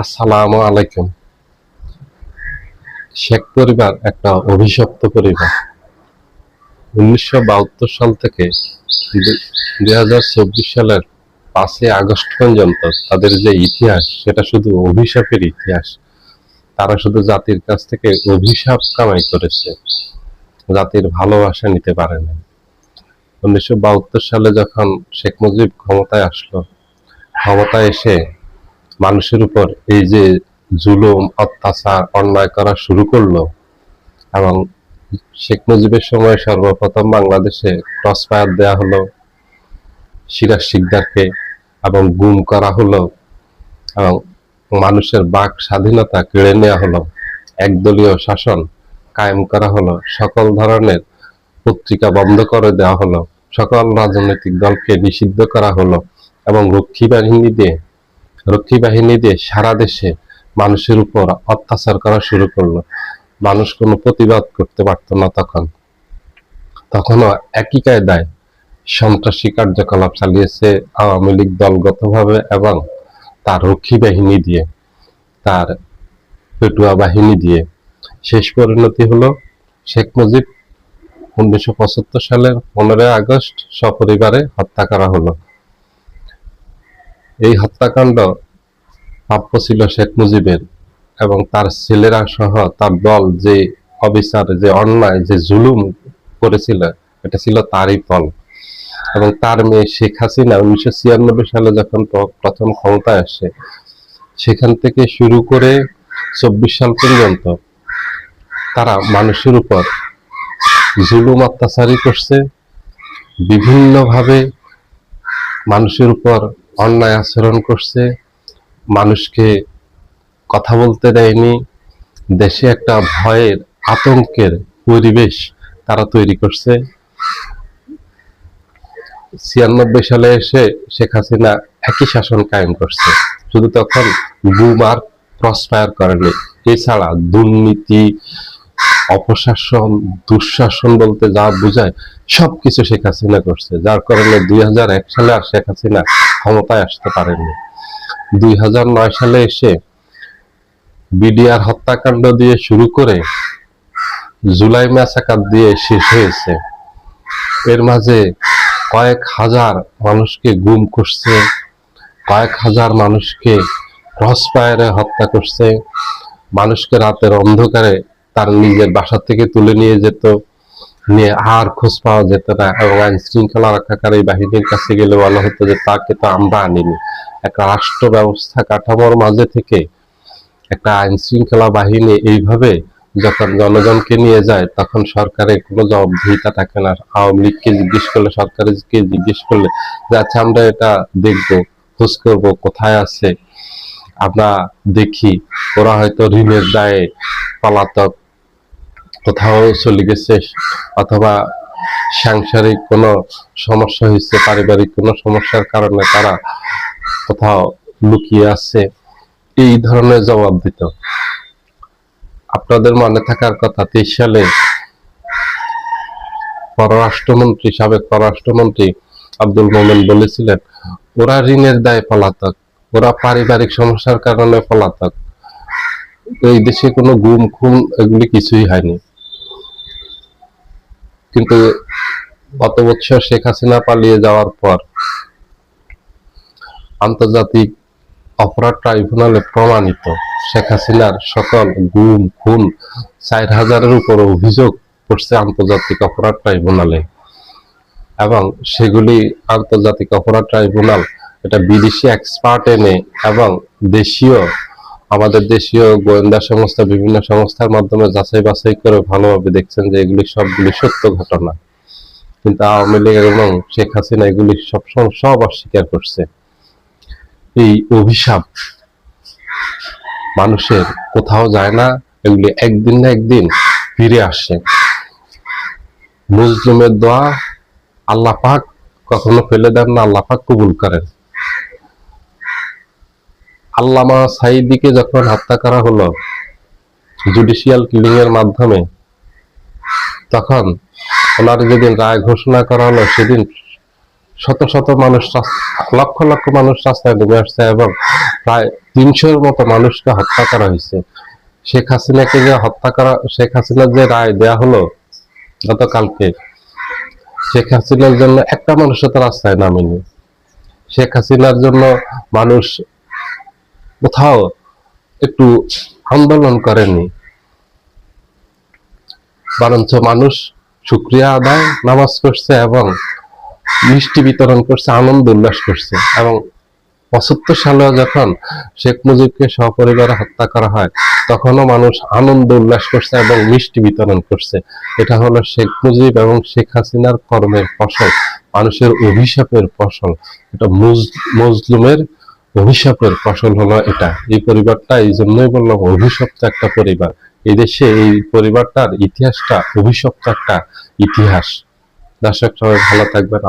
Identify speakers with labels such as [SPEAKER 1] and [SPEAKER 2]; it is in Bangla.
[SPEAKER 1] আসসালামু আলাইকুম। শেখ পরিবার একটা অভিশপ্ত পরিবার। 1972 সাল থেকে 2024 সালের 5ই আগস্ট পর্যন্ত তাদের যে ইতিহাস, সেটা শুধু অভিশাপের ইতিহাস। তারা শুধু জাতির কাছ থেকে অভিশাপ কামাই করেছে, জাতির ভালোবাসা নিতে পারে না। 1972 সালে যখন শেখ মুজিব ক্ষমতায় আসলো, ক্ষমতায় এসে মানুষের উপর এই যে জুলুম, অত্যাচার, অন্যায় করা শুরু করলো, এবং শেখ মুজিবের সময় সর্বপ্রথম বাংলাদেশে ক্রস ফায়ার দেওয়া হলো সিরাজ শিকদারকে, এবং গুম করা হলো, এবং মানুষের বাক স্বাধীনতা কেড়ে নেওয়া হলো, একদলীয় শাসন কায়েম করা হলো, সকল ধরনের পত্রিকা বন্ধ করে দেওয়া হলো, সকল রাজনৈতিক দলকে নিষিদ্ধ করা হলো, এবং রক্ষী বাহিনী দিয়ে সারা দেশে মানুষের উপর অত্যাচার করা শুরু করলো। মানুষ কোনো প্রতিবাদ করতে পারতো না। তখনও একই কায়দায় সন্ত্রাসী কার্যকলাপ চালিয়েছে আওয়ামী লীগ দলগতভাবে, এবং তার রক্ষী বাহিনী দিয়ে, তার পেটুয়া বাহিনী দিয়ে। শেষ পরিণতি হলো শেখ মুজিব 1975 সালের 15ই আগস্ট সপরিবারে হত্যা করা হলো। এই হত্যাকাণ্ড প্রাপ্য ছিল শেখ মুজিবের, এবং তার ছেলেরা সহ তার দল যে অবিচার, যে অন্যায়, যে জুলুম করেছিল, এটা ছিল তারই ফল। এবং তার মেয়ে শেখ হাসিনা 1996 সালে যখন প্রথম ক্ষমতায় আসে, সেখান থেকে শুরু করে 24 সাল পর্যন্ত তারা মানুষের উপর জুলুম অত্যাচারই করছে, বিভিন্নভাবে মানুষের উপর অন্যায় আচরণ করছে, মানুষকে কথা বলতে দেয়নি, দেশে একটা ভয়ের, আতঙ্কের পরিবেশ তারা তৈরি করছে। 96 সালে এসে শেখ হাসিনা একই শাসন কায়েম করছে, শুধু তখন গুম আর ক্রস ফায়ার করেনি। এছাড়া দুর্নীতি, অপশাসন, দুঃশাসন বলতে যা বোঝায় সবকিছু শেখ হাসিনা করছে, যার কারণে 2001 সালে আর শেখ হাসিনা ক্ষমতায় আসতে পারেননি। 2009 সালে এসে বিডিআর হত্যাকাণ্ড দিয়ে শুরু করে জুলাই ম্যাসাকার দিয়ে শেষ হয়েছে। এর মাঝে কয়েক হাজার মানুষকে গুম করছে, কয়েক হাজার মানুষকে ক্রস ফায়ারে হত্যা করছে, মানুষকে রাতের অন্ধকারে তার নিজের বাসা থেকে তুলে নিয়ে যেত, নিয়ে আর খোঁজ পাওয়া যেত না, এবং আইন শৃঙ্খলা রক্ষাকারী বাহিনীর কাছে গেলে বলা হতো যে তাকে তো আমরা আনিনি। একটা রাষ্ট্র ব্যবস্থা কাঠামোর মাঝে থেকে একটা আইন শৃঙ্খলা বাহিনী এইভাবে যখন জনগণকে নিয়ে যায়, তখন সরকারের কোনো জবাবদিহিতা থাকে না। আওয়ামী লীগকে জিজ্ঞেস করলে, সরকারকে জিজ্ঞেস করলে যে আচ্ছা আমরা এটা দেখবো, খোঁজ করবো, কোথায় আছে আমরা দেখি, ওরা হয়তো ঋণের দায়ে পলাতক, কোথাও চলে গেছে, অথবা সাংসারিক কোনো সমস্যা হয়েছে, পারিবারিক কোনো সমস্যার কারণে তারা কোথাও লুকিয়ে আছে, এই ধরনের জবাব দিত। আপনাদের মনে থাকার কথা, 23 সালে সাবেক পররাষ্ট্রমন্ত্রী আব্দুল মোমেন বলেছিলেন ওরা ঋণের দায়ে পলাতক, ওরা পারিবারিক সমস্যার কারণে পলাতক, এই দেশে কোনো গুম খুন এগুলি কিছুই হয়নি। কিন্তু গত বছর শেখ হাসিনা পালিয়ে যাওয়ার পর আন্তর্জাতিক অপরাধ ট্রাইব্যুনালে প্রমাণিত শেখ হাসিনার সকল গুম খুন 4000-এর উপর অভিযোগ করছে আন্তর্জাতিক অপরাধ ট্রাইব্যুনালে, এবং সেগুলি আন্তর্জাতিক অপরাধ ট্রাইব্যুনাল এটা বিদেশি এক্সপার্ট এনে এবং আমাদের দেশীয় গোয়েন্দা সংস্থা, বিভিন্ন সংস্থার মাধ্যমে যাচাই বাছাই করে ভালোভাবে দেখছেন যে এগুলি সবগুলি সত্য ঘটনা। কিন্তু আওয়ামী লীগ এবং শেখ হাসিনা এগুলি সব অস্বীকার করছে। এই অভিশাপ মানুষের কোথাও যায় না, এগুলি একদিন না একদিন ফিরে আসে। মুসলিমের দোয়া আল্লাহ পাক কখনো ফেলে দেন না, আল্লাহ পাক কবুল করেন। আল্লামা সাঈদীকে যখন হত্যা করা হলো জুডিশিয়াল কিলিং এর মাধ্যমে, তখন ওনার যেদিন রায় ঘোষণা করা হলো, সেদিন শত শত মানুষ, লক্ষ লক্ষ মানুষ রাস্তায় নেমে আসছে, এবং প্রায় 300-এর মতো মানুষকে হত্যা করা হয়েছে। শেখ হাসিনাকে যে হত্যা করা, শেখ হাসিনার যে রায় দেয়া হলো গতকালকে, শেখ হাসিনার জন্য একটা মানুষও তো রাস্তায় নামেনি। শেখ হাসিনার জন্য মানুষ কোথাও একটু আন্দোলন করেনি, বরঞ্চ মানুষ শুকরিয়া আদায়, নামাজ পড়ছে এবং মিষ্টি বিতরণ করছে, আনন্দ উল্লাস করছে। এবং 75 সালেও যখন শেখ মুজিবকে সপরিবারে হত্যা করা হয়, তখনও মানুষ আনন্দ উল্লাস করছে এবং মিষ্টি বিতরণ করছে। এটা হলো শেখ মুজিব এবং শেখ হাসিনার কর্মের ফসল, মানুষের অভিশাপের ফসল। এটা মজলুমের অভিশাপের ফসল হলো এটা। এই পরিবারটা, এই জন্যই বললাম অভিশপ্ত একটা পরিবার। এই দেশে এই পরিবারটার ইতিহাসটা অভিশপ্ত একটা ইতিহাস। দর্শক সবাই ভালো থাকবেন।